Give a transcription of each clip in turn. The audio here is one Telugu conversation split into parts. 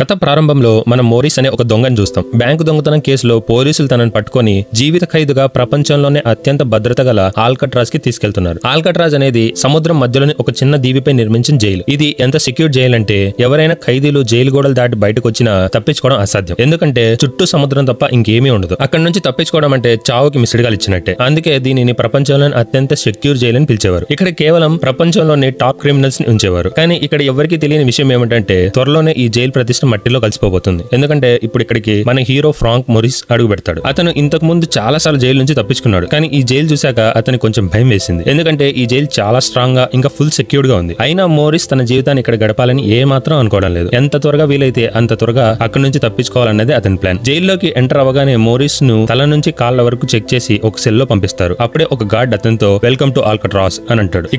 కథ ప్రారంభంలో మనం మోరిస్ అనే ఒక దొంగను చూస్తాం. బ్యాంకు దొంగతనం కేసులో పోలీసులు తనను పట్టుకొని జీవిత ఖైదుగా ప్రపంచంలోనే అత్యంత భద్రత గల ఆల్కట్రాజ్ కి తీసుకెళ్తున్నారు. ఆల్కట్రాజ్ అనేది సముద్రం మధ్యలోని ఒక చిన్న దీవిపై నిర్మించిన జైలు. ఇది ఎంత సెక్యూర్ జైలు అంటే ఎవరైనా ఖైదీలు జైలు గోడలు దాటి బయటకు వచ్చినా తప్పించుకోవడం అసాధ్యం. ఎందుకంటే చుట్టూ సముద్రం తప్ప ఇంకేమీ ఉండదు. అక్కడి నుంచి తప్పించుకోవడం అంటే చావుకి మిస్డ్ ఇచ్చినట్టే. అందుకే దీనిని ప్రపంచంలోని అత్యంత సెక్యూర్ జైలు అని పిలిచేవారు. ఇక్కడ కేవలం ప్రపంచంలోని టాప్ క్రిమినల్స్ ని ఉంచేవారు. కానీ ఇక్కడ ఎవరికి తెలియని విషయం ఏమిటంటే త్వరలోనే ఈ జైలు ప్రతిష్ట మట్టిలో కలిసిపోబోతుంది. ఎందుకంటే ఇప్పుడు ఇక్కడికి మన హీరో ఫ్రాంక్ మోరిస్ అడుగు పెడతాడు. అతను ఇంతకు ముందు చాలా సార్లు జైలు నుంచి తప్పించుకున్నాడు. కానీ ఈ జైలు చూశాక అతనికి కొంచెం భయం వేసింది. ఎందుకంటే ఈ జైలు చాలా స్ట్రాంగ్ గా ఇంకా ఫుల్ సెక్యూర్డ్ గా ఉంది. అయినా మోరిస్ తన జీవితాన్ని ఇక్కడ గడపాలని ఏ మాత్రం అనుకోవడం లేదు. ఎంత త్వరగా వీలైతే అంత త్వరగా అక్కడి నుంచి తప్పించుకోవాలన్నది అతని ప్లాన్. జైల్లోకి ఎంటర్ అవ్వగానే మోరిస్ ను తల నుంచి కాళ్ళ వరకు చెక్ చేసి ఒక సెల్ లో పంపిస్తారు. అప్పుడే ఒక గార్డ్ అతనితో వెల్కమ్ టు ఆల్కట్రాజ్ అని అంటాడు.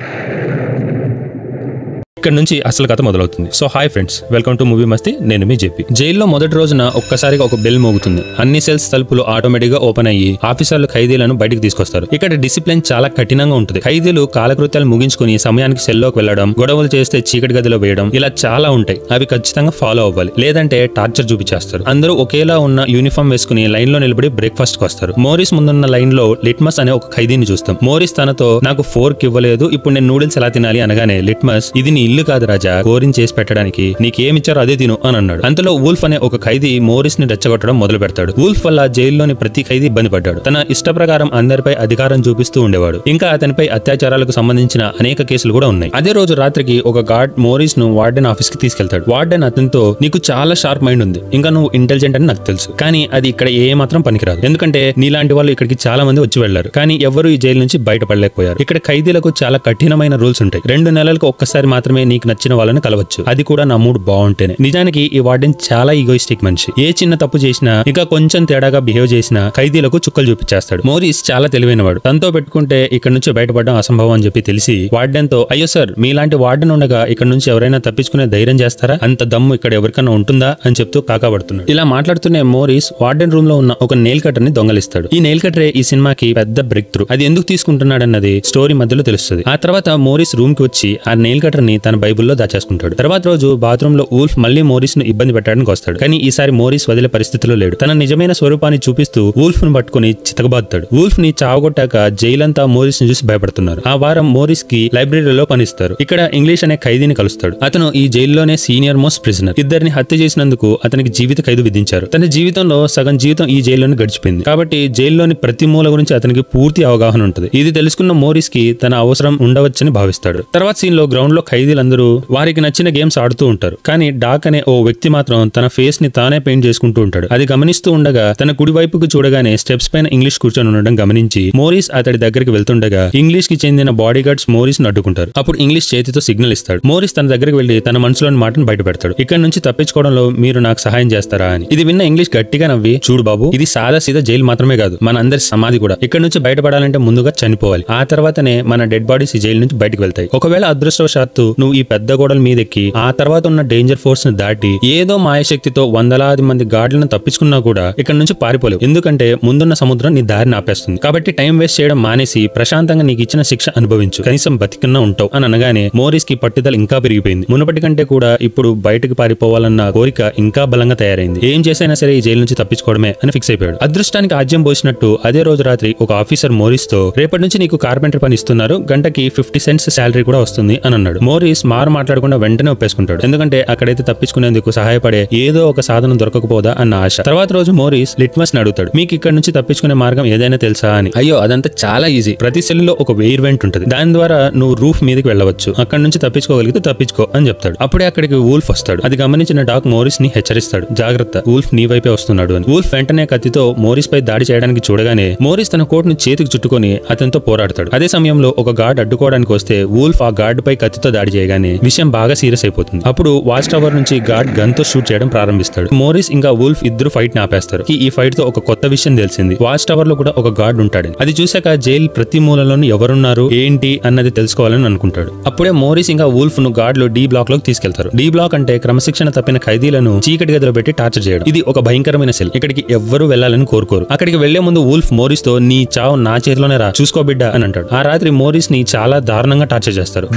ఇక్కడ నుంచి అసలు కథ మొదలవుతుంది. So hi friends, welcome to movie మస్తీ. నేను మీ జెపి. జైల్లో మొదటి రోజున ఒక్కసారిగా ఒక బెల్ మోగుతుంది. అన్ని సెల్స్ తలుపులు ఆటోమేటిక్ గా ఓపెన్ అయ్యి ఆఫీసర్లు ఖైదీలను బయటకు తీసుకొస్తారు. ఇక్కడ డిసిప్లిన్ చాలా కఠినంగా ఉంటుంది. ఖైదీలు కాలకృత్యాలు ముగించుకుని సమయానికి సెల్లోకి వెళ్లడం, గొడవలు చేస్తే చీకటి గదిలో వేయడం, ఇలా చాలా ఉంటాయి. అవి ఖచ్చితంగా ఫాలో అవ్వాలి, లేదంటే టార్చర్ చూపించేస్తారు. అందరూ ఒకేలా ఉన్న యూనిఫామ్ వేసుకుని లైన్ లో నిలబడి బ్రేక్ఫాస్ట్ కి వస్తారు. మోరిస్ ముందున్న లైన్ లో లిట్మస్ అనే ఒక ఖైదీని చూస్తాం. మోరిస్ తనతో నాకు ఫోర్క్ ఇవ్వలేదు, ఇప్పుడు నేను నూడిల్స్ ఎలా తినాలి అనగానే లిట్మస్ ఇది నీ ఇల్లు కాదు రాజా, కోరిని చేసి పెట్టడానికి నీకేమిచ్చారో అదే తిను అని అన్నాడు. అంతలో వూల్ఫ్ అనే ఒక ఖైదీ మోరిస్ ని రెచ్చగొట్టడం మొదలు పెడతాడు. వూల్ఫ్ వల్ల జైల్లోని ప్రతి ఖైదీ ఇబ్బంది పడ్డాడు. తన ఇష్ట ప్రకారం అందరిపై అధికారం చూపిస్తూ ఉండేవాడు. ఇంకా అతనిపై అత్యాచారాలకు సంబంధించిన అనేక కేసులు కూడా ఉన్నాయి. అదే రోజు రాత్రికి ఒక గార్డ్ మోరిస్ ను వార్డెన్ ఆఫీస్ కి తీసుకెళ్తాడు. వార్డెన్ అతనితో నీకు చాలా షార్ప్ మైండ్ ఉంది, ఇంకా నువ్వు ఇంటెలిజెంట్ అని నాకు తెలుసు, కానీ అది ఇక్కడ ఏ మాత్రం పనికిరాదు. ఎందుకంటే నీలాంటి వాళ్ళు ఇక్కడికి చాలా మంది వచ్చి వెళ్లారు, కానీ ఎవరు ఈ జైలు నుంచి బయటపడలేకపోయారు. ఇక్కడ ఖైదీలకు చాలా కఠినమైన రూల్స్ ఉంటాయి. 2 నెలలకు ఒక్కసారి మాత్రమే నీకు నచ్చిన వాళ్ళని కలవచ్చు, అది కూడా నా మూడ్ బాగుంటేనే. నిజానికి ఈ వార్డెన్ చాలా ఈగోయిస్టిక్ మనిషి. ఏ చిన్న తప్పు చేసినా, ఇంకా కొంచెం తేడాగా బిహేవ్ చేసినా ఖైదీలకు చుక్కలు చూపించేస్తాడు. మోరిస్ చాలా తెలివైనవాడు. తనతో పెట్టుకుంటే ఇక్కడ నుంచి బయటపడడం అసంభవం అని చెప్పి తెలిసి వార్డెన్ తో అయ్యో సార్, మీలాంటి వార్డెన్ ఉండగా ఇక్కడ నుంచి ఎవరైనా తప్పించుకునే ధైర్యం చేస్తారా? అంత దమ్ము ఇక్కడ ఎవరికైనా ఉంటుందా అని చెప్తూ కాకాబడుతున్నాడు. ఇలా మాట్లాడుతూనే మోరిస్ వార్డెన్ రూమ్ లో ఉన్న ఒక నెయిల్ కటర్ ని దొంగలిస్తాడు. ఈ నెయిల్ కటరే ఈ సినిమాకి పెద్ద బ్రేక్ త్రూ. అది ఎందుకు తీసుకుంటున్నాడన్నది స్టోరీ మధ్యలో తెలుస్తుంది. ఆ తర్వాత మోరిస్ రూమ్ కి వచ్చి ఆ నెయిల్ కటర్ ని తన బైబుల్లో దాచేసుకుంటాడు. తర్వాత రోజు బాత్రూమ్ లో వూల్ఫ్ మళ్ళీ మోరిస్ ను ఇబ్బంది పెట్టడానికి వస్తాడు. కానీ ఈసారి మోరిస్ వదిలే పరిస్థితిలో లేడు. తన నిజమైన స్వరూపాన్ని చూపిస్తూ వూల్ఫ్ ను పట్టుకుని చితకబాదుతాడు. వూల్ఫ్ ని చావగొట్టాక జైలంతా మోరిస్ ని చూసి భయపడుతున్నారు. ఆ వారం మోరిస్ కి లైబ్రరీలో పనిస్తారు. ఇక్కడ ఇంగ్లీష్ అనే ఖైదీని కలుస్తాడు. అతను ఈ జైల్లోనే సీనియర్ మోస్ట్ ప్రిజనర్. ఇద్దరిని హత్య చేసినందుకు అతనికి జీవిత ఖైదు విధించారు. తన జీవితంలో సగం జీవితం ఈ జైల్లోనే గడిచిపోయింది. కాబట్టి జైల్లోని ప్రతి మూల గురించి అతనికి పూర్తి అవగాహన ఉంటుంది. ఇది తెలుసుకున్న మోరిస్ కి తన అవసరం ఉండవచ్చని భావిస్తాడు. తర్వాత సీన్ లో గ్రౌండ్ లో ఖైదీలందరూ వారికి నచ్చిన గేమ్స్ ఆడుతూ ఉంటారు. కానీ డాక్ అనే ఓ వ్యక్తి మాత్రం తన ఫేస్ ని తానే పెయింట్ చేసుకుంటూ ఉంటాడు. అది గమనిస్తూ ఉండగా తన కుడి వైపుకు చూడగానే స్టెప్స్ పైన ఇంగ్లీష్ కూర్చొని ఉండడం గమనించి మోరిస్ అతడి దగ్గరికి వెళ్తుండగా ఇంగ్లీష్ కి చెందిన బాడీ గార్డ్స్ మోరిస్ ను అడ్డుకుంటారు. అప్పుడు ఇంగ్లీష్ చేతితో సిగ్నల్ ఇస్తాడు. మోరిస్ తన దగ్గరికి వెళ్లి తన మనసులోని మాటను బయట పెడతాడు. ఇక్కడ నుంచి తప్పించుకోవడంలో మీరు నాకు సహాయం చేస్తారా అని. ఇది విన్న ఇంగ్లీష్ గట్టిగా నవ్వి చూడు బాబు, ఇది సాదా సీదా జైలు మాత్రమే కాదు, మన అందరి సమాధి కూడా. ఇక్కడ నుంచి బయటపడాలంటే ముందుగా చనిపోవాలి. ఆ తర్వాతనే మన డెడ్ బాడీస్ ఈ జైలు నుంచి బయటకు వెళ్తాయి. ఒకవేళ అదృష్టవశాత్తు నువ్వు ఈ పెద్ద గోడల మీదెక్కి ఆ తర్వాత ఉన్న డేంజర్ ఫోర్స్ ని దాటి ఏదో మాయశక్తితో వందలాది మంది గార్డులను తప్పించుకున్నా కూడా ఇక్కడ నుంచి పారిపోలేవు. ఎందుకంటే ముందున్న సముద్రం నీ దారిని ఆపేస్తుంది. కాబట్టి టైం వేస్ట్ చేయడం మానేసి ప్రశాంతంగా నీకు ఇచ్చిన శిక్ష అనుభవించు, కనీసం బతికిన్నా ఉంటావు అని అనగానే మోరిస్ కి పట్టుదల ఇంకా పెరిగిపోయింది. మునుపటి కంటే కూడా ఇప్పుడు బయటకు పారిపోవాలన్న కోరిక ఇంకా బలంగా తయారైంది. ఏం చేసైనా సరే ఈ జైలు నుంచి తప్పించుకోవడమే అని ఫిక్స్ అయిపోయాడు. అదృష్టానికి ఆజ్యం పోసినట్టు అదే రోజు రాత్రి ఒక ఆఫీసర్ మోరిస్ తో రేపటి నుంచి నీకు కార్పెంటర్ పని ఇస్తున్నారు, గంటకి 50 సెంట్స్ శాలరీ కూడా వస్తుంది అని అన్నాడు. మోరిస్ మాట్లాడకుండా వెంటనే ఒప్పేసుకుంటాడు. ఎందుకంటే అక్కడైతే తప్పించుకునేందుకు సహాయపడే ఏదో ఒక సాధనం దొరకకపోదా అన్న ఆశ. తర్వాత రోజు మోరిస్ లిట్మస్ ని అడుగుతాడు, మీకు ఇక్కడ నుంచి తప్పించుకునే మార్గం ఏదైనా తెలుసా అని. అయ్యో అదంతా చాలా ఈజీ, ప్రతి సెల్ లో ఒక ఎయిర్ వెంట్ ఉంటుంది, దాని ద్వారా నువ్వు రూఫ్ మీదకి వెళ్ళవచ్చు, అక్కడ నుంచి తప్పించుకోగలిగితే తప్పించుకో అని చెప్తాడు. అప్పుడే అక్కడికి వూల్ఫ్ వస్తాడు. అది గమనించిన డాక్ మోరిస్ ని హెచ్చరిస్తాడు, జాగ్రత్త, వూల్ఫ్ నీ వైపే వస్తున్నాడు అని. వూల్ఫ్ వెంటనే కత్తితో మోరిస్ పై దాడి చేయడానికి చూడగానే మోరిస్ తన కోట్ ను చేతికి చుట్టుకొని అతనితో పోరాడతాడు. అదే సమయంలో ఒక గార్డ్ అడ్డుకోవడానికి వస్తే వూల్ఫ్ ఆ గార్డ్ పై కత్తితో దాడి చేయగానే విషయం బాగా సీరియస్ అయిపోతుంది. అప్పుడు వాచ్ టవర్ నుంచి గార్డ్ గన్ తో షూట్ చేయడం ప్రారంభిస్తాడు. మోరిస్ ఇంకా వూల్ఫ్ ఇద్దరు ఫైట్ ని ఆపేస్తారు. ఈ ఫైట్ తో ఒక కొత్త విషయం తెలిసింది, వాచ్ టవర్ లో కూడా ఒక గార్డ్ ఉంటాడు. అది చూశాక జైల్ ప్రతి మూలలోనూ ఎవరున్నారు ఏంటి అన్నది తెలుసుకోవాలని అనుకుంటాడు. అప్పుడే మోరిస్ ఇంకా వూల్ఫ్ ను గార్డ్లు డి బ్లాక్ లోకి తీసుకెళ్తారు. డి బ్లాక్ అంటే క్రమశిక్షణ తప్పిన ఖైదీలను చీకటి గదిలో పెట్టి టార్చర్ చేయడం. ఇది ఒక భయంకరమైన సెల్. ఇక్కడికి ఎవ్వరూ వెళ్లాలని కోరుకోరు. అక్కడికి వెళ్లే ముందు వూల్ఫ్ మోరిస్ తో నీ చావు నా చేతిలోనే రా, చూసుకో బిడ్డ అని అంటాడు. ఆ రాత్రి మోరిస్ ని చాలా దారుణంగా టార్చర్ చేస్తారు.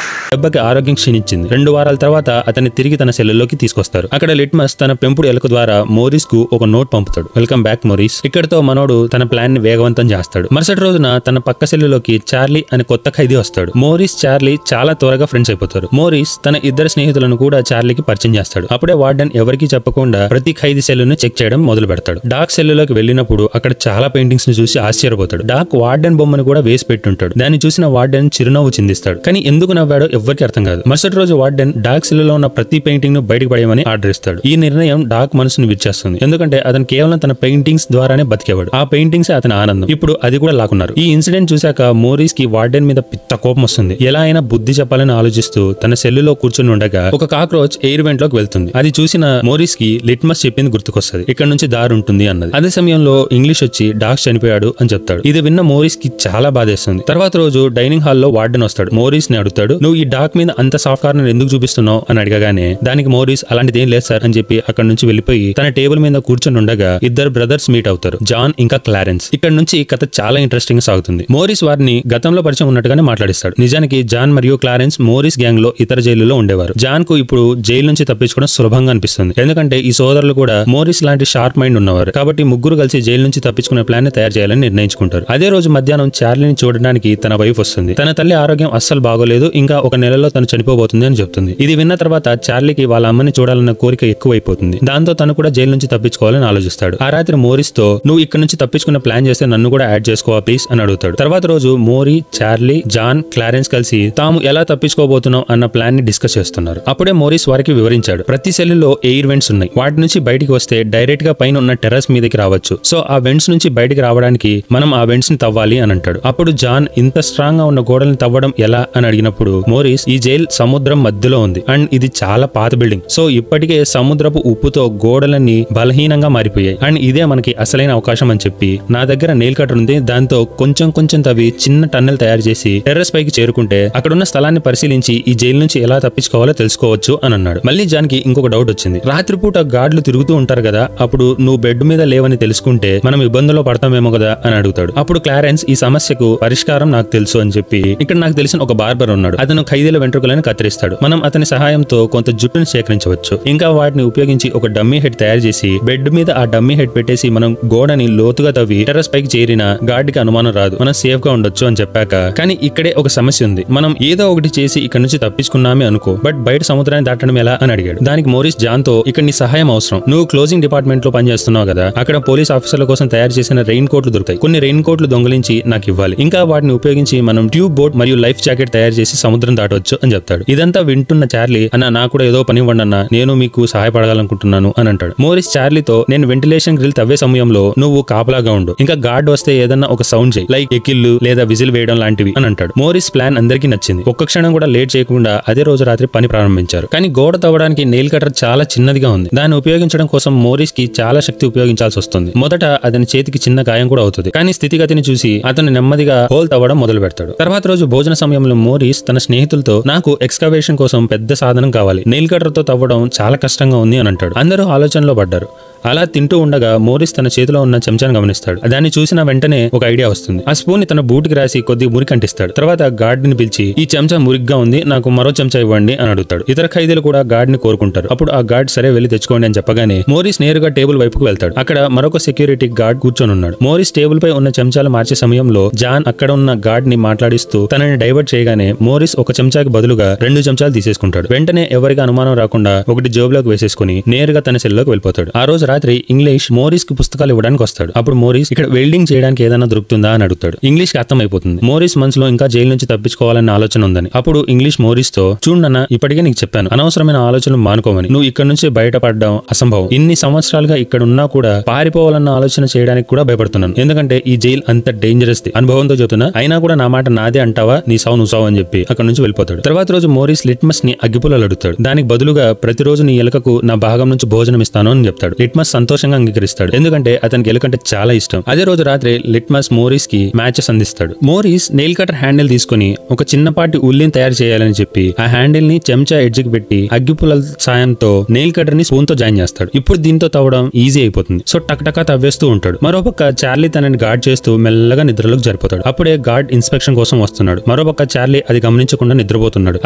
దెబ్బకి ఆరోగ్యం క్షీణించింది. 2 వారాల తర్వాత అతన్ని తిరిగి తన సెల్లులోకి తీసుకొస్తారు. అక్కడ లిట్మస్ తన పెంపుడు ఎలుక ద్వారా మోరిస్ కు ఒక నోట్ పంపుతాడు. Welcome back Morris. ఇక్కడతో మనోడు తన ప్లాన్ ని వేగవంతం చేస్తాడు. మరుసటి రోజున తన పక్క సెల్లులోకి చార్లీ అనే కొత్త ఖైదీ వస్తాడు. మోరిస్ చార్లీ చాలా త్వరగా ఫ్రెండ్స్ అయిపోతారు. మోరిస్ తన ఇద్దరు స్నేహితులను కూడా చార్లీకి పరిచయం చేస్తాడు. అప్పుడే వార్డెన్ ఎవరికీ చెప్పకుండా ప్రతి ఖైదీ సెల్లును చెక్ చేయడం మొదలు పెడతాడు. డాక్ సెల్లులోకి వెళ్ళినప్పుడు అక్కడ చాలా పెయింటింగ్స్ ని చూసి ఆశ్చర్యపోతాడు. డాక్ వార్డెన్ బొమ్మను కూడా వేసి పెట్టుంటాడు. దాన్ని చూసిన వార్డెన్ చిరునవ్వు చిందిస్తాడు. కానీ ఎందుకు నవ్వాడో ఎవ్వరికి అర్థం కాదు. మరుసటి రోజు వార్డెన్ డాక్ సెల్లులో ఉన్న ప్రతి పెయింటింగ్ ను బయటకు పడేయమని ఆర్డర్ ఇస్తాడు. ఈ నిర్ణయం డాక్ మనసును విచ్చేస్తుంది. ఎందుకంటే అతను కేవలం తన పెయింటింగ్స్ ద్వారానే బతికేవాడు. ఆ పెయింటింగ్స్ అతని ఆనందం. ఇప్పుడు అది కూడా లాక్కున్నారు. ఈ ఇన్సిడెంట్ చూశాక మోరిస్ కి వార్డెన్ మీద పిత్త కోపం వస్తుంది. ఎలా అయినా బుద్ధి చెప్పాలని ఆలోచిస్తూ తన సెల్లులో కూర్చుని ఉండగా ఒక కాక్రోచ్ ఎయిర్ వెంట్ లోకి వెళ్తుంది. అది చూసిన మోరిస్ కి లిట్మస్ చెప్పింది గుర్తుకొస్తుంది. ఇక్కడ నుంచి దారి ఉంటుంది అన్నది. అదే సమయంలో ఇంగ్లీష్ వచ్చి డాక్ చనిపోయాడు అని చెప్తాడు. ఇది విన్న మోరిస్ కి చాలా బాధేస్తుంది. తర్వాత రోజు డైనింగ్ హాల్ లో వార్డెన్ వస్తాడు. మోరిస్ ని అడుగుతాడు, నువ్వు ఈ డాక్ మీద అంత సాఫ్ట్ కార్నర్ ఎందుకు చూపిస్తున్నావు అని అడగగానే దానికి మోరిస్ అలాంటిది ఏం లేదు సార్ అని చెప్పి అక్కడ నుంచి వెళ్లిపోయి తన టేబుల్ మీద కూర్చొని ఉండగా ఇద్దరు బ్రదర్స్ మీట్ అవుతారు, జాన్ ఇంకా క్లారెన్స్. ఇక్కడ నుంచి కథ చాలా ఇంట్రెస్టింగ్ సాగుతుంది. మోరిస్ వారిని గతంలో పరిచయం ఉన్నట్టుగానే మాట్లాడిస్తాడు. నిజానికి జాన్ మరియు క్లారెన్స్ మోరిస్ గ్యాంగ్ లో ఇతర జైలులో ఉండేవారు. జాన్ కు ఇప్పుడు జైలు నుంచి తప్పించుకోవడం సులభంగా అనిపిస్తుంది. ఎందుకంటే ఈ సోదరులు కూడా మోరిస్ లాంటి షార్ప్ మైండ్ ఉన్నవారు. కాబట్టి ముగ్గురు కలిసి జైలు నుంచి తప్పించుకునే ప్లాన్ ని తయారు చేయాలని నిర్ణయించుకుంటారు. అదే రోజు మధ్యాహ్నం చార్లీని చూడడానికి తన వైఫ్ వస్తుంది. తన తల్లి ఆరోగ్యం అస్సలు బాగోలేదు, ఇంకా ఒక నెలలో తను చనిపోబోతుంది అని చెప్తుంది. ఇది విన్న తర్వాత చార్లీకి వాళ్ళ అమ్మని చూడాలన్న కోరిక ఎక్కువైపోతుంది. దాంతో తను కూడా జైలు నుంచి తప్పించుకోవాలని ఆలోచిస్తాడు. ఆ రాత్రి మోరిస్ తో, నువ్వు ఇక్కడ నుంచి తప్పించుకునే ప్లాన్ చేస్తే నన్ను కూడా యాడ్ చేసుకోవా ప్లీజ్ అని అడుగుతాడు. తర్వాత రోజు మోరీ, చార్లీ, జాన్, క్లారెన్స్ కలిసి తాము ఎలా తప్పించుకోబోతున్నాం అన్న ప్లాన్ ని డిస్కస్ చేస్తున్నారు. అప్పుడే మోరిస్ వారికి వివరించాడు, ప్రతి సెల్లులో ఎయిర్ వెంట్స్ ఉన్నాయి. వాటి నుంచి బయటికి వస్తే డైరెక్ట్ గా పైన ఉన్న టెర్రస్ మీదకి రావచ్చు. సో ఆ వెంట్స్ నుంచి బయటికి రావడానికి మనం ఆ వెంట్స్ ని తవ్వాలి అని అంటాడు. అప్పుడు జాన్, ఇంత స్ట్రాంగ్ గా ఉన్న గోడల్ని తవ్వడం ఎలా అని అడిగినప్పుడు మోరిస్, ఈ జైల్ సముద్రం మధ్యలో ఉంది అండ్ ఇది చాలా పాత బిల్డింగ్. సో ఇప్పటికే సముద్రపు ఉప్పుతో గోడలన్నీ బలహీనంగా మారిపోయాయి అండ్ ఇదే మనకి అసలైన అవకాశం అని చెప్పి, నా దగ్గర నెయిల్ కటర్ ఉంది, దాంతో కొంచెం కొంచెం తవ్వి చిన్న టన్నెల్ తయారు చేసి టెర్రస్ పైకి చేరుకుంటే అక్కడున్న స్థలాన్ని పరిశీలించి ఈ జైలు నుంచి ఎలా తప్పించుకోవాలో తెలుసుకోవచ్చు అని అన్నాడు. మళ్ళీ జాన్ కి ఇంకొక డౌట్ వచ్చింది. రాత్రిపూట గార్డులు తిరుగుతూ ఉంటారు కదా, అప్పుడు నువ్వు బెడ్ మీద లేవని తెలుసుకుంటే మనం ఇబ్బందుల్లో పడతామేమో కదా అని అడుగుతాడు. అప్పుడు క్లారెన్స్, ఈ సమస్యకు పరిష్కారం నాకు తెలుసు అని చెప్పి, ఇక్కడ నాకు తెలిసిన ఒక బార్బర్ ఉన్నాడు, అతను ఖైదీల వెంట్రుకలను కత్తిరిస్తాడు. మనం అతని సహాయంతో కొంత జుట్టును సేకరించవచ్చు. ఇంకా వాటిని ఉపయోగించి ఒక డమ్మీ హెడ్ తయారు చేసి బెడ్ మీద ఆ డమ్మీ హెడ్ పెట్టేసి మనం గోడని లోతుగా తవ్వి టెర్రస్ పైకి చేరిన గార్డుకి అనుమానం రాదు, మనం సేఫ్ గా ఉండొచ్చు అని చెప్పాక, కానీ ఇక్కడే ఒక సమస్య ఉంది. మనం ఏదో ఒకటి చేసి ఇక్కడ నుంచి తప్పించుకున్నామే అనుకో, బట్ బయట సముద్రాన్ని దాటడం ఎలా అని అడిగాడు. దానికి మోరిస్ జాన్ తో, ఇక్కడ నీ సహాయం అవసరం. నువ్వు క్లోజింగ్ డిపార్ట్మెంట్ లో పనిచేస్తున్నావు కదా, అక్కడ పోలీస్ ఆఫీసర్ల కోసం తయారు చేసిన రెయిన్ కోట్లు దొరుకుతాయి. కొన్ని రెయిన్ కోట్లు దొంగలించి నాకు ఇవ్వాలి. ఇంకా వాటిని ఉపయోగించి మనం ట్యూబ్ బోట్ మరియు లైఫ్ జాకెట్ తయారు చేసి సముద్రం దాటవచ్చు అని చెప్తాడు. ఇదంతా వింటున్న చార్లీ, అన్న నాకు కూడా ఏదో పని ఇవ్వండి అన్న, నేను మీకు సహాయపడాలనుకుంటున్నాను అని అంటాడు. మోరిస్ చార్లీతో, నేను వెంటిలేషన్ గ్రిల్ తవ్వే సమయంలో నువ్వు కాపలాగా ఉండు, ఇంకా గార్డ్ వస్తే ఏదన్నా ఒక సౌండ్ చేయి, లైక్ ఎకిళ్ళు లేదా విజిల్ వేయడం లాంటివి అని అంటాడు. మోరిస్ ప్లాన్ అందరికీ నచ్చింది. ఒక్క క్షణం కూడా లేట్ చేయకుండా అదే రోజు రాత్రి పని ప్రారంభించారు. కానీ గోడ తవ్వడానికి నెయిల్ కటర్ చాలా చిన్నదిగా ఉంది. దాన్ని ఉపయోగించడం కోసం మోరిస్ కి చాలా శక్తి ఉపయోగించాల్సి వస్తుంది. మొదట అతని చేతికి చిన్న గాయం కూడా అవుతుంది. కానీ స్థితిగతిని చూసి అతను నెమ్మదిగా హోల్ తవ్వడం మొదలు పెడతాడు. తర్వాత రోజు భోజన సమయంలో మోరిస్ తన స్నేహితులతో, నాకు ఎక్స్కవేషన్ కోసం పెద్ద సాధనం కావాలి, నెయిల్ కటర్ తో తవ్వడం చాలా కష్టంగా ఉంది అని అంటాడు. అందరూ ఆలోచనలో పడ్డారు. అలా తింటూ ఉండగా మోరిస్ తన చేతిలో ఉన్న చెంచాను గమనిస్తాడు. దాన్ని చూసిన వెంటనే ఒక ఐడియా వస్తుంది. ఆ స్పూన్ ని తన బూట్కి రాసి కొద్దిగా మురికి అంటిస్తాడు. తర్వాత గార్డ్ ని పిలిచి, ఈ చెంచా మురిగ్గా ఉంది, నాకు మరో చెంచా ఇవ్వండి అని అడుగుతాడు. ఇతర ఖైదీలు కూడా గార్డ్ ని కోరుకుంటారు. అప్పుడు ఆ గార్డ్ సరే వెళ్లి తెచ్చుకోండి అని చెప్పగానే మోరిస్ నేరుగా టేబుల్ వైపుకు వెళ్తాడు. అక్కడ మరొక సెక్యూరిటీ గార్డ్ కూర్చొని ఉన్నాడు. మోరిస్ టేబుల్ పై ఉన్న చెంచాలు మార్చే సమయంలో జాన్ అక్కడ ఉన్న గార్డ్ ని మాట్లాడిస్తూ తనని డైవర్ట్ చేయగానే మోరిస్ ఒక చెంచాకి బదులుగా 2 చెంచాలు తీసేసుకుంటాడు. వెంటనే ఎవరికి అనుమానం రాకుండా ఒకటి జేబులోకి వేసేసుకుని నేరుగా తన సెల్లోకి వెళ్ళిపోతాడు. ఆ రోజు రాత్రి ఇంగ్లీష్ మోరిస్ కి పుస్తకాలు ఇవ్వడానికి వస్తాడు. అప్పుడు మోరిస్, ఇక్కడ వెల్డింగ్ చేయడానికి ఏదైనా దొరుకుతుందా అని అడుగుతాడు. ఇంగ్లీష్ కి అర్థమైపోతుంది మోరిస్ మనసులో ఇంకా జైలు నుంచి తప్పించుకోవాలన్న ఆలోచన ఉందని. అప్పుడు ఇంగ్లీష్ మోరిస్ తో, చూడన్న, ఇప్పటికే నీకు చెప్పాను, అనవసరమైన ఆలోచనలు మానుకోమని. నువ్వు ఇక్కడ నుంచి బయటపడడం అసంభవం. ఇన్ని సంవత్సరాలుగా ఇక్కడ ఉన్నా కూడా పారిపోవాలన్న ఆలోచన చేయడానికి కూడా భయపడుతున్నాను. ఎందుకంటే ఈ జైలు అంత డేంజరస్ ది, అనుభవంతో చెబుతున్నా. అయినా కూడా నా మాట నాదే అంటావా, నీ సావు నువ్వు సావు అని చెప్పి అక్కడ నుంచి వెళ్ళిపోతాడు. తర్వాత రోజు మోరిస్ లిట్మస్ ని అగ్గిపుల్లలు అడుగుతాడు. దానికి బదులుగా, ప్రతిరోజు నీ ఎలుకకు నా భాగం నుంచి భోజనం ఇస్తాను అని చెప్తాడు. లిట్మస్ లిట్మస్ సంతోషంగా అంగీకరిస్తాడు, ఎందుకంటే అతనికి ఎలుకంటే చాలా ఇష్టం. అదే రోజు రాత్రి లిట్మస్ మోరిస్ కి మ్యాచెస్ అందిస్తాడు. మోరిస్ నెయిల్ కటర్ హ్యాండిల్ తీసుకుని ఒక చిన్నపాటి ఉల్లిని తయారు చేయాలని చెప్పి ఆ హ్యాండిల్ ని చెంచా ఎడ్జ్ కి పెట్టి అగ్గిపుల్లల సాయంతో నెయిల్ కటర్ ని స్పూన్ తో జాయిన్ చేస్తాడు. ఇప్పుడు దీంతో తవ్వడం ఈజీ అయిపోతుంది. సో టక్ తవ్వేస్తూ ఉంటాడు. మరోపక్క చార్లీ తనని గార్డ్ చేస్తూ మెల్లగా నిద్రలోకి జరిపోతాడు. అప్పుడే గార్డ్ ఇన్స్పెక్షన్ కోసం వస్తున్నాడు. మరోపక్క చార్లీ అది గమనించకుండా నిద్రపోతున్నాడు.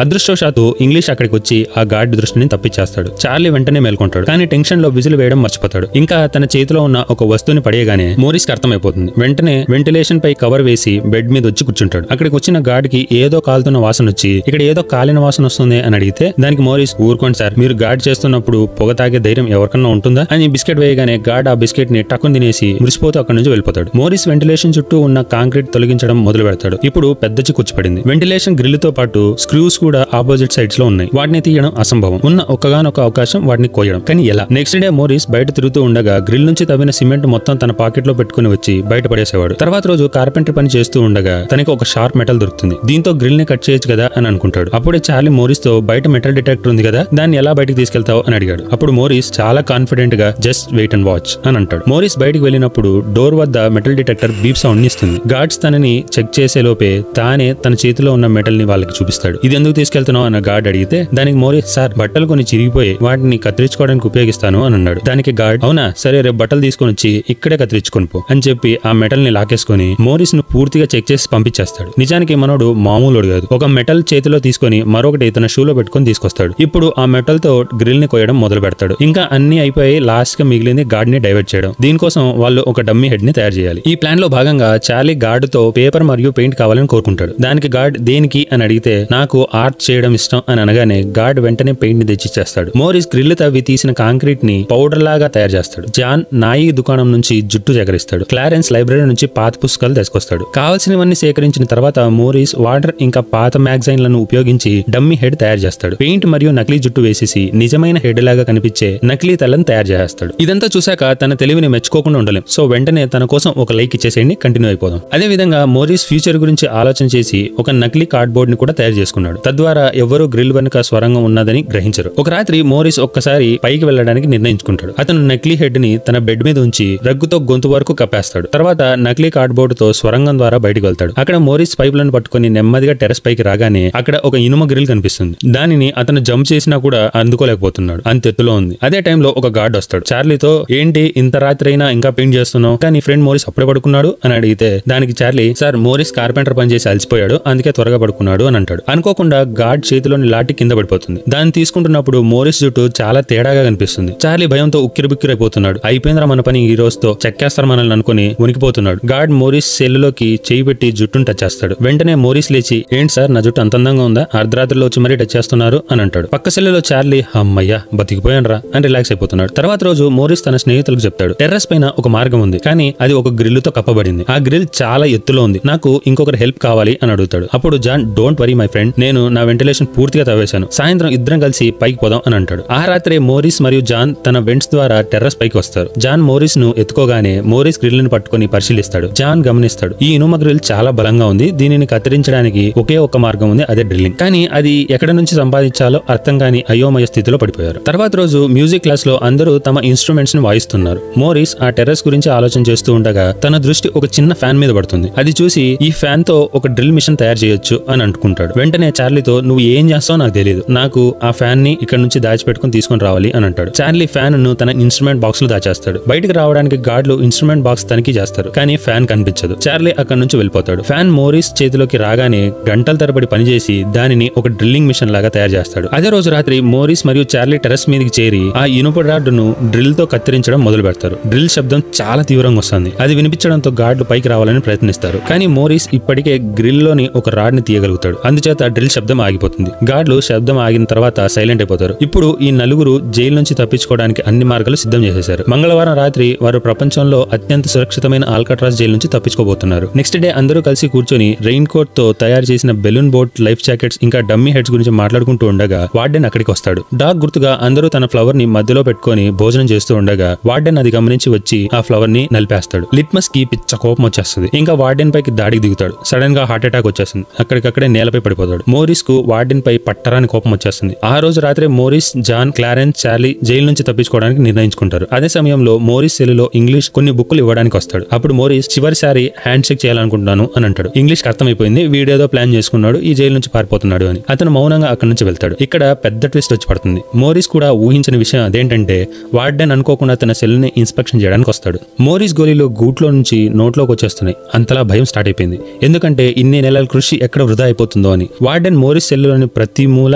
అదృష్టవశాత్తు ఇంగ్లీష్ అక్కడికి వచ్చి ఆ గార్డ్ దృష్టిని తప్పించేస్తాడు. చార్లీ వెంటనే మేల్కొంటాడు, కానీ టెన్షన్ లో విజిల్ వేయడం మర్చిపోతాడు. ఇంకా తన చేతిలో ఉన్న ఒక వస్తువుని పడేయగానే మోరిస్ కి అర్థమైపోతుంది. వెంటనే వెంటిలేషన్ పై కవర్ వేసి బెడ్ మీద వచ్చి కూర్చుంటాడు. అక్కడికి వచ్చిన గార్డ్ కి ఏదో కాలుతున్న వాసన వచ్చి ఇక్కడ ఏదో కాలిన వాసన వస్తుంది అని అడిగితే దానికి మోరిస్, ఊరుకోండి సార్, మీరు గార్డ్ చేస్తున్నప్పుడు పొగ తాగే ధైర్యం ఎవరికన్నా ఉంటుందా అని బిస్కెట్ వేయగానే గార్డ్ ఆ బిస్కెట్ ని టక్కుని తినేసి మురిసిపోతూ అక్కడి నుంచి వెళ్ళిపోతాడు. మోరిస్ వెంటిలేషన్ చుట్టూ ఉన్న కాంక్రీట్ తొలగించడం మొదలు పెడతాడు. ఇప్పుడు పెద్ద చిక్కుచ్చి పడింది. వెంటిలేషన్ గ్రిల్ తో పాటు స్క్రూస్ కూడా ఆపోజిట్ సైడ్స్ లో ఉన్నాయి. వాటిని తీయడం అసంభవం. ఉన్న ఒక్కగానొక్క అవకాశం వాటిని కోయడం. కానీ ఎలా? నెక్స్ట్ డే మోరిస్ బయట తిరుగుతూ ఉండగా గ్రిల్ నుంచి తవ్విన సిమెంట్ మొత్తం తన పాకెట్ లో పెట్టుకుని వచ్చి బయట పడేసేవాడు. తర్వాత రోజు కార్పెంటర్ పని చేస్తూ ఉండగా తనకి ఒక షార్ప్ మెటల్ దొరుకుతుంది. దీంతో గ్రిల్ ని కట్ చేయొచ్చు కదా అని అనుకుంటాడు. అప్పుడే చార్లీ మోరిస్ తో బయట మెటల్ డిటెక్టర్ ఉంది కదా, దాన్ని ఎలా బయటకు తీసుకెళ్తావు అని అడిగాడు. అప్పుడు మోరిస్ చాలా కాన్ఫిడెంట్ గా జస్ట్ వెయిట్ అండ్ వాచ్ అని అంటాడు. మోరిస్ బయటికి వెళ్ళినప్పుడు డోర్ వద్ద మెటల్ డిటెక్టర్ బీప్ సౌండ్ ఇస్తుంది. గార్డ్స్ తనని చెక్ చేసే లోపే తానే తన చేతిలో ఉన్న మెటల్ ని వాళ్ళకి చూపిస్తాడు. ఇది ఎందుకు తీసుకెళ్తున్నావు అన్న గార్డ్ అడిగితే దానికి మోరిస్, సార్ బట్టలు కొన్ని చిరిగిపోయి వాటిని కత్తిరించుకోవడానికి ఉపయోగిస్తాను అని అన్నాడు. దానికి గార్డ్, అవునా సరే, రేపు బట్టలు తీసుకొని వచ్చి ఇక్కడే కత్తిరించుకొని పో అని చెప్పి ఆ మెటల్ ని లాకేసుకుని మోరిస్ ను పూర్తిగా చెక్ చేసి పంపించేస్తాడు. నిజానికి మనోడు మామూలు కాదు. ఒక మెటల్ చేతిలో తీసుకొని మరొకటి తన షూలో పెట్టుకుని తీసుకొస్తాడు. ఇప్పుడు ఆ మెటల్ తో గ్రిల్ ని కోయడం మొదలు పెడతాడు. ఇంకా అన్ని అయిపోయి లాస్ట్ గా మిగిలింది గార్డ్ ని డైవర్ట్ చేయడం. దీనికోసం వాళ్ళు ఒక డమ్మీ హెడ్ ని తయారు చేయాలి. ఈ ప్లాన్ లో భాగంగా చార్లీ గార్డ్ తో పేపర్ మరియు పెయింట్ కావాలని కోరుకుంటాడు. దానికి గార్డ్ దేనికి అని అడిగితే నాకు ఆర్ట్ చేయడం ఇష్టం అని అనగానే గార్డ్ వెంటనే పెయింట్ ని తెచ్చిచ్చేస్తాడు. మోరిస్ గ్రిల్ తవ్వి తీసిన కాంక్రీట్ ని పౌడర్ లాగా తయారు చేస్తాడు. జాన్ నాయి దుకాణం నుంచి జుట్టు సేకరిస్తాడు. క్లారెన్స్ లైబ్రరీ నుంచి పాత పుస్తకాలు తీసుకొస్తాడు. కావాల్సినవన్నీ సేకరించిన తర్వాత మోరిస్ వాటర్ ఇంకా పాత మ్యాగజైన్లను ఉపయోగించి డమ్మీ హెడ్ తయారు చేస్తాడు. పెయింట్ మరియు నకిలీ జుట్టు వేసేసి నిజమైన హెడ్ లాగా కనిపించే నకిలీ తలని తయారు చేస్తాడు. ఇదంతా చూశాక తన తెలివిని మెచ్చుకోకుండా ఉండలేం. సో వెంటనే తన కోసం ఒక లైక్ ఇచ్చేసేయండి, కంటిన్యూ అయిపోదాం. అదే విధంగా మోరిస్ ఫ్యూచర్ గురించి ఆలోచన చేసి ఒక నకిలీ కార్డ్బోర్డ్ ని కూడా తయారు చేసుకున్నాడు. తద్వారా ఎవరూ గ్రిల్ వెనుక స్వరంగం ఉన్నదని గ్రహించరు. ఒక రాత్రి మోరిస్ ఒక్కసారి పైకి వెళ్ళడానికి నిర్ణయించుకుంటాడు. అతను నకిలీ హెడ్ ని తన బెడ్ మీద ఉంచి రగ్గుతో గొంతు వరకు కప్పేస్తాడు. తర్వాత నకిలీ కార్డ్బోర్డ్ తో స్వరంగం ద్వారా బయటకు వెళ్తాడు. అక్కడ మోరిస్ పైపులను పట్టుకుని నెమ్మదిగా టెర్రస్ పైకి రాగానే అక్కడ ఒక ఇనుమ గ్రిల్ కనిపిస్తుంది. దానిని అతను జంప్ చేసినా కూడా అందుకోలేకపోతున్నాడు, అంత ఎత్తులో ఉంది. అదే టైంలో ఒక గార్డ్ వస్తాడు. చార్లీతో, ఏంటి ఇంత రాత్రి అయినా ఇంకా పెయింట్ చేస్తున్నావు, కానీ ఫ్రెండ్ మోరిస్ అప్పుడే పడుకున్నాడు అని అడిగితే దానికి చార్లీ, సార్ మోరిస్ కార్పెంటర్ పని చేసి అలసిపోయాడు, అందుకే త్వరగా పడుకున్నాడు అని అంటాడు. అనుకోకుండా గార్డ్ చేతిలోని లాఠీ కింద పడిపోతుంది. దాన్ని తీసుకుంటున్నప్పుడు మోరిస్ జుట్టు చాలా తేడాగా కనిపిస్తుంది. చార్లీ భయంతో ఉక్కిరిబిక్కిరైపోతున్నాడు. అయిపోయిందిరా మన పని, ఈ రోజుతో చెక్కేస్తారు మనల్ని అనుకుని ఉనికిపోతున్నాడు. గార్డ్ మోరిస్ సెల్లులోకి చేయి పెట్టి జుట్టును టచ్ చేస్తాడు. వెంటనే మోరిస్ లేచి, ఏంటి సార్ నా జుట్టు అంత అందంగా ఉందా, అర్ధరాత్రిలో వచ్చి మరీ టచ్ చేస్తున్నారు అని అంటాడు. పక్క సెల్లులో చార్లీ, అమ్మయ్యా బతికిపోయాను రా అని రిలాక్స్ అయిపోతున్నాడు. తర్వాత రోజు మోరిస్ తన స్నేహితులకు చెప్తాడు, టెర్రస్ పైన ఒక మార్గం ఉంది, కానీ అది ఒక గ్రిల్ తో కప్పబడింది. ఆ గ్రిల్ చాలా ఎత్తులో ఉంది, నాకు ఇంకొకరి హెల్ప్ కావాలి అని అడుగుతాడు. అప్పుడు John, don't worry my friend, నేను నా వెంటిలేషన్ పూర్తిగా తవ్వేశాను, సాయంత్రం ఇద్దరం కలిసి పైకి పోదాం అని అంటాడు. ఆ రాత్రే మోరిస్ మరియు జాన్ తన వెంట్స్ ద్వారా టెర్రస్ పైకి వస్తారు. జాన్ మోరిస్ ను ఎత్తుకోగానే మోరిస్ గ్రిల్ ని పట్టుకుని పరిశీలిస్తాడు. జాన్ గమనిస్తాడు, ఈ ఇనుమ గ్రిల్ చాలా బలంగా ఉంది, దీనిని కత్తిరించడానికి ఒకే ఒక మార్గం ఉంది, అదే డ్రిల్లింగ్. కానీ అది ఎక్కడ నుంచి సంపాదించాలో అర్థం కాని అయోమయ స్థితిలో పడిపోయారు. తర్వాత రోజు మ్యూజిక్ క్లాస్ లో అందరూ తమ ఇన్స్ట్రుమెంట్స్ ని వాయిస్తున్నారు. మోరిస్ ఆ టెర్రస్ గురించి ఆలోచన చేస్తూ ఉండగా తన దృష్టి ఒక చిన్న ఫ్యాన్ మీద పడుతుంది. అది చూసి ఈ ఫ్యాన్ తో ఒక డ్రిల్ మిషన్ తయారు చేయొచ్చు అని అనుకుంటాడు. వెంటనే చార్లీతో, నువ్వు ఏం చేస్తావో నాకు తెలియదు, నాకు ఆ ఫ్యాన్ ని ఇక్కడ నుంచి దాచిపెట్టుకుని తీసుకొని రావాలి అని అంటాడు. చార్లీ ఫ్యాన్ ను తన ఇన్స్ట్రుమెంట్ బాక్స్ లో దాచేస్తాడు. బయటకు రావడానికి గార్డులు ఇన్స్ట్రుమెంట్ బాక్స్ తనిఖీ చేస్తారు, కానీ ఫ్యాన్ కనిపించదు. చార్లీ అక్కడ నుంచి వెళ్ళిపోతాడు. ఫ్యాన్ మోరిస్ చేతిలోకి రాగానే గంటల తరబడి పనిచేసి దానిని ఒక డ్రిల్లింగ్ మిషన్ లాగా తయారు చేస్తాడు. అదే రోజు రాత్రి మోరిస్ మరియు చార్లీ టెర్రస్ మీదకి చేరి ఆ ఇనుప రాడ్డును డ్రిల్ తో కత్తిరించడం మొదలు పెడతారు. డ్రిల్ శబ్దం చాలా తీవ్రంగా వస్తుంది. అది వినిపించడంతో గార్డులు పైకి రావాలని ప్రయత్నిస్తారు, కానీ మోరిస్ ఇప్పటికే గ్రిల్ లోని ఒక రాడ్ ని తీయగలుగుతాడు. అందుచేత డ్రిల్ శబ్దం ఆగిపోతుంది. గార్డులు శబ్దం ఆగిన తర్వాత సైలెంట్ అయిపోతారు. ఇప్పుడు ఈ నలుగురు జైలు నుంచి తప్పించుకోవడానికి అన్ని మార్గాలు సిద్ధం చేసేశారు. మంగళవారం రాత్రి వారు ప్రపంచంలో అత్యంత సురక్షితమైన ఆల్కట్రాస్ జైలు నుంచి తప్పించుకోబోతున్నారు. నెక్స్ట్ డే అందరూ కలిసి కూర్చొని రెయిన్ కోట్ తో తయారు చేసిన బెలూన్ బోట్, లైఫ్ జాకెట్స్ ఇంకా డమ్మీ హెడ్స్ గురించి మాట్లాడుకుంటూ ఉండగా వార్డెన్ అక్కడికి వస్తాడు. డాగ్ గుర్తుగా అందరూ తన ఫ్లవర్ ని మధ్యలో పెట్టుకొని భోజనం చేస్తూ ఉండగా వార్డెన్ అది గమనించి వచ్చి ఆ ఫ్లవర్ ని నలిపేస్తాడు. లిట్మస్ కి పిచ్చ కోపం వచ్చేస్తుంది. ఇంకా వార్డెన్ పైకి దాడికి దిగుతాడు. సడన్ గా హార్ట్ అటాక్ వచ్చేస్తుంది. అక్కడికక్కడే నేలపై పడిపోతాడు. మోరిస్ కు వార్డెన్ పై పట్టరాని కోపం వచ్చేస్తుంది. ఆ రోజు రాత్రి Morris, John, Clarence, Charlie jail నుంచి తప్పించుకోవడానికి నిర్ణయించుకుంటారు. నిర్ణయించుకుంటారు. అదే సమయంలో మోరిస్ సెల్లో ఇంగ్లీష్ కొన్ని బుక్కులు ఇవ్వడానికి వస్తాడు. అప్పుడు మోరిస్ చివరిసారి హ్యాండ్ షేక్ చేయాలనుకుంటున్నాను అని అంటాడు. ఇంగ్లీష్ అర్థమైపోయింది, వీడేదో ప్లాన్ చేసుకున్నాడు, ఈ జైలు నుంచి పారిపోతున్నాడు అని. అతను మౌనంగా అక్కడి నుంచి వెళ్తాడు. ఇక్కడ పెద్ద ట్విస్ట్ వచ్చి పడుతుంది. మోరిస్ కూడా ఊహించిన విషయం అదేంటంటే వార్డెన్ అనుకోకుండా తన సెల్ ని ఇన్స్పెక్షన్ చేయడానికి వస్తాడు. మోరిస్ గోలీలు గూట్లో నుంచి నోట్లోకి వచ్చేస్తున్నాయి. అంతలా భయం స్టార్ట్ అయిపోయింది. ఎందుకంటే ఇన్ని నెలల కృషి ఎక్కడ వృధా అయిపోతుందో అని. వార్డెన్ మోరిస్ సెల్లులోని ప్రతి మూల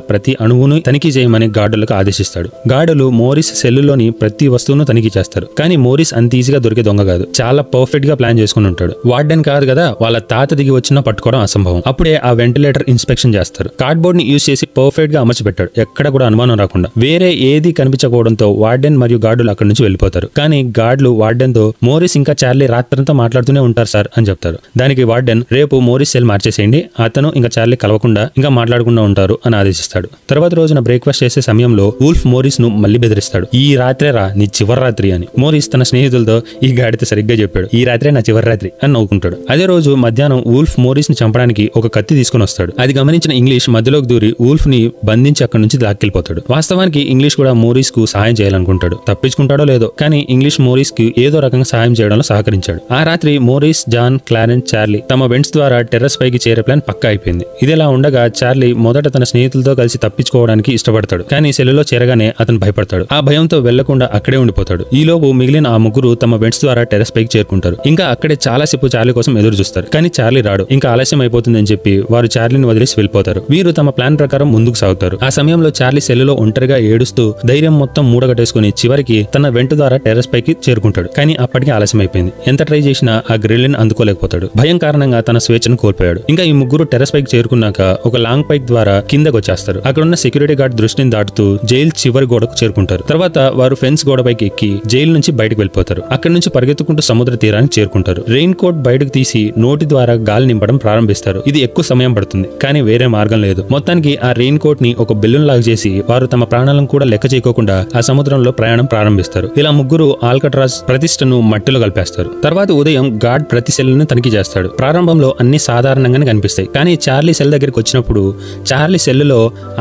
ప్రతి అణువును తనిఖీ చేయమని గార్డులకు ఆదేశిస్తాడు. గార్డులు మోరిస్ సెల్లులోని ప్రతి వస్తువును తనిఖీ చేస్తారు. కానీ మోరిస్ అంత ఈజీగా దొరికే దొంగ కాదు. చాలా పర్ఫెక్ట్ గా ప్లాన్ చేసుకుని ఉంటాడు. వార్డెన్ కాదు కదా, వాళ్ళ తాత దిగి వచ్చినా పట్టుకోవడం అసంభవం. అప్పుడే ఆ వెంటిలేటర్ ఇన్స్పెక్షన్ చేస్తారు. కార్డ్బోర్డ్ ని యూజ్ చేసి పర్ఫెక్ట్ గా అమర్చి పెట్టాడు, ఎక్కడ కూడా అనుమానం రాకుండా. వేరే ఏది కనిపించకపోవడంతో వార్డెన్ మరియు గార్డులు అక్కడి నుంచి వెళ్ళిపోతారు. కానీ గార్డులు వార్డెన్ తో మోరిస్ ఇంకా చార్లీ రాత్రంతా మాట్లాడుతూనే ఉంటారు సార్ అని చెప్తారు. దానికి వార్డెన్ రేపు మోరిస్ సెల్ మార్చేసేయండి, అతను ఇంకా చార్లీ కలవకుండా ఇంకా మాట్లాడకుండా ఉంటారు అని ఆదేశిస్తాడు. తర్వాత రోజున బ్రేక్ఫాస్ట్ చేసే సమయంలో వూల్ఫ్ మోరిస్ ను మళ్ళీ బెదిరిస్తాడు. ఈ రాత్రే రా నీ చివరి రాత్రి అని. మోరిస్ తన స్నేహితులతో ఈ గాడితో సరిగ్గా చెప్పాడు, ఈ రాత్రే నా చివరి రాత్రి అని నవ్వుకుంటాడు. అదే రోజు మధ్యాహ్నం వూల్ఫ్ మోరిస్ ని చంపడానికి ఒక కత్తి తీసుకుని వస్తాడు. అది గమనించిన ఇంగ్లీష్ మధ్యలోకి దూరి వూల్ఫ్ ని బంధించి అక్కడి నుంచి లాక్కెళ్ళిపోతాడు. వాస్తవానికి ఇంగ్లీష్ కూడా మోరిస్ కు సహాయం చేయాలనుకుంటాడు. తప్పించుకుంటాడో లేదో కానీ ఇంగ్లీష్ మోరిస్ కి ఏదో రకంగా సహాయం చేయడంలో సహకరించాడు. ఆ రాత్రి మోరిస్, జాన్, క్లారెన్స్, చార్లీ తమ వెంట్స్ ద్వారా టెర్రస్ పైకి చేరే ప్లాన్ పక్కా అయిపోయింది. ఇదిలా ఉండగా చార్లీ మొదట తన స్నేహితులతో కలిసి తప్పించుకోవడానికి ఇష్టపడతాడు. కానీ సెల్లులో చేరగానే అతను భయపడతాడు. ఆ భయంతో వెళ్లకుండా అక్కడే ఉండిపోతాడు. ఈలోపు మిగిలిన ఆ ముగ్గురు తమ వెంట్స్ ద్వారా టెర్రస్ పైకి చేరుకుంటారు. ఇంకా అక్కడే చాలాసేపు చార్లీ కోసం ఎదురు చూస్తారు. కానీ చార్లీ రాడు. ఇంకా ఆలస్యం అయిపోతుందని చెప్పి వారు చార్లీని వదిలేసి వెళ్ళిపోతారు. వీరు తమ ప్లాన్ ప్రకారం ముందుకు సాగుతారు. ఆ సమయంలో చార్లీ సెల్లులో ఒంటరిగా ఏడుస్తూ ధైర్యం మొత్తం మూడగట్టేసుకుని చివరికి తన వెంట ద్వారా టెర్రస్ పైకి చేరుకుంటాడు. కానీ అప్పటికే ఆలస్యం అయిపోయింది. ఎంత ట్రై చేసినా ఆ గ్రిల్ని అందుకోలేకపోతాడు. భయం కారణంగా తన స్వేచ్ఛను కోల్పోయాడు. ఇంకా ఈ ముగ్గురు టెర్రస్ పైకి చేరుకున్నాక ఒక లాంగ్ పైక్ ద్వారా కిందకు వచ్చేస్తారు. అక్కడున్న సెక్యూరిటీ గార్డ్ దృష్టిని దాటుతూ జైలు చివరి గోడకు చేరుకుంటారు. తర్వాత వారు ఫెన్స్ గోడపైకి ఎక్కి జైలు నుంచి బయటకు వెళ్ళిపోతారు. అక్కడి నుంచి పరిగెత్తుకుంటూ సముద్ర తీరానికి చేరుకుంటారు. రెయిన్ కోట్ బయటకు తీసి నోటి ద్వారా గాలి నింపడం ప్రారంభిస్తారు. ఇది ఎక్కువ సమయం పడుతుంది, కానీ వేరే మార్గం లేదు. మొత్తానికి ఆ రెయిన్ కోట్ ని ఒక బెలూన్ లాగా చేసి వారు తమ ప్రాణాలను కూడా లెక్క చేయకోకుండా ఆ సముద్రంలో ప్రయాణం ప్రారంభిస్తారు. ఇలా ముగ్గురు ఆల్కట్రాజ్ ప్రతిష్టను మట్టిలో కలిపేస్తారు. తర్వాత ఉదయం గార్డ్ ప్రతి సెల్ను తనిఖీ చేస్తాడు. ప్రారంభంలో అన్ని సాధారణంగానే కనిపిస్తాయి. కానీ చార్లీ సెల్ దగ్గరికి వచ్చినప్పుడు చార్లీ సెల్లులో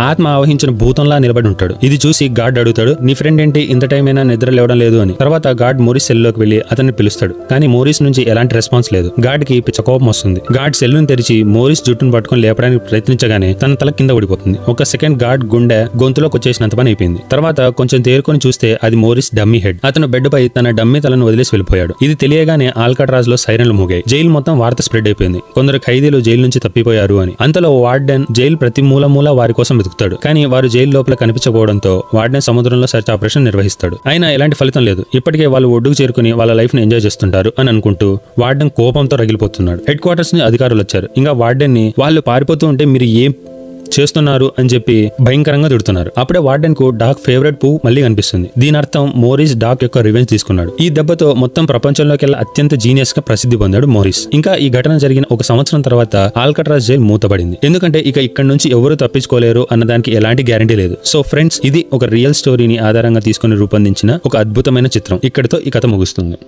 ఆత్మ ఆవహించిన భూతంలా నిలబడి ఉంటాడు. ఇది చూసి గార్డ్ అడుగుతాడు, నీ ఫ్రెండ్ ఏంటి ఇంత టైం అయినా నిద్ర లేవడం లేదు అని. తర్వాత గార్డ్ మోరిస్ సెల్లోకి వెళ్లి అతన్ని పిలుస్తాడు. కానీ మోరిస్ నుంచి ఎలాంటి రెస్పాన్స్ లేదు. గార్డ్ కి పిచ్చ కోపం వస్తుంది. గార్డ్ సెల్లును తెరిచి మోరిస్ జుట్టును పట్టుకుని లేపడానికి ప్రయత్నించగానే తన తల కింద పడిపోతుంది. ఒక సెకండ్ గార్డ్ గుండె గొంతులోకి వచ్చేసినంత పని అయిపోయింది. తర్వాత కొంచెం తేరుకొని చూస్తే అది మోరిస్ డమ్మీ హెడ్. అతను బెడ్ పై తన డమ్మీ తలను వదిలేసి వెళ్ళిపోయాడు. ఇది తెలియగానే ఆల్కట్రాజ్ లో సైరన్లు మోగాయి. జైలు మొత్తం వార్త స్ప్రెడ్ అయిపోయింది. కొందరు ఖైదీలు జైలు నుంచి తప్పిపోయారు అని. అంతలో వార్డెన్ జైలు ప్రతి మూల వారి కోసం వెతుకుతాడు. కానీ వారు జైలు లోపల కనిపించకపోవడంతో వార్డెన్ సముద్రంలో సెర్చ్ ఆపరేషన్ నిర్వహిస్తాడు. అయినా ఎలాంటి ఫలితం లేదు. ఇప్పటికే వాళ్ళు ఒడ్డుకు చేరుకుని వాళ్ళ లైఫ్ ని ఎంజాయ్ చేస్తుంటారు అని అనుకుంటూ వార్డెన్ కోపంతో రగిలిపోతున్నాడు. హెడ్ క్వార్టర్స్ ని అధికారులు వచ్చారు. ఇంకా వార్డెన్ ని వాళ్ళు పారిపోతూ ఉంటే మీరు ఏం చేస్తున్నారు అని చెప్పి భయంకరంగా తిడుతున్నారు. అప్పుడే వార్డెన్ కు డాక్ ఫేవరెట్ పువ్వు మళ్ళీ కనిపిస్తుంది. దీని అర్థం మోరిస్ డాక్ యొక్క రివెంజ్ తీసుకున్నాడు. ఈ దెబ్బతో మొత్తం ప్రపంచంలోకెల్లా అత్యంత జీనియస్ గా ప్రసిద్ధి పొందాడు మోరిస్. ఇంకా ఈ ఘటన జరిగిన ఒక సంవత్సరం తర్వాత ఆల్కట్రాజ్ జైల్ మూతపడింది. ఎందుకంటే ఇక ఇక్కడ నుంచి ఎవరు తప్పించుకోలేరు అన్నదానికి ఎలాంటి గ్యారంటీ లేదు. సో ఫ్రెండ్స్, ఇది ఒక రియల్ స్టోరీని ఆధారంగా తీసుకుని రూపొందించిన ఒక అద్భుతమైన చిత్రం. ఇక్కడితో ఈ కథ ముగుస్తుంది.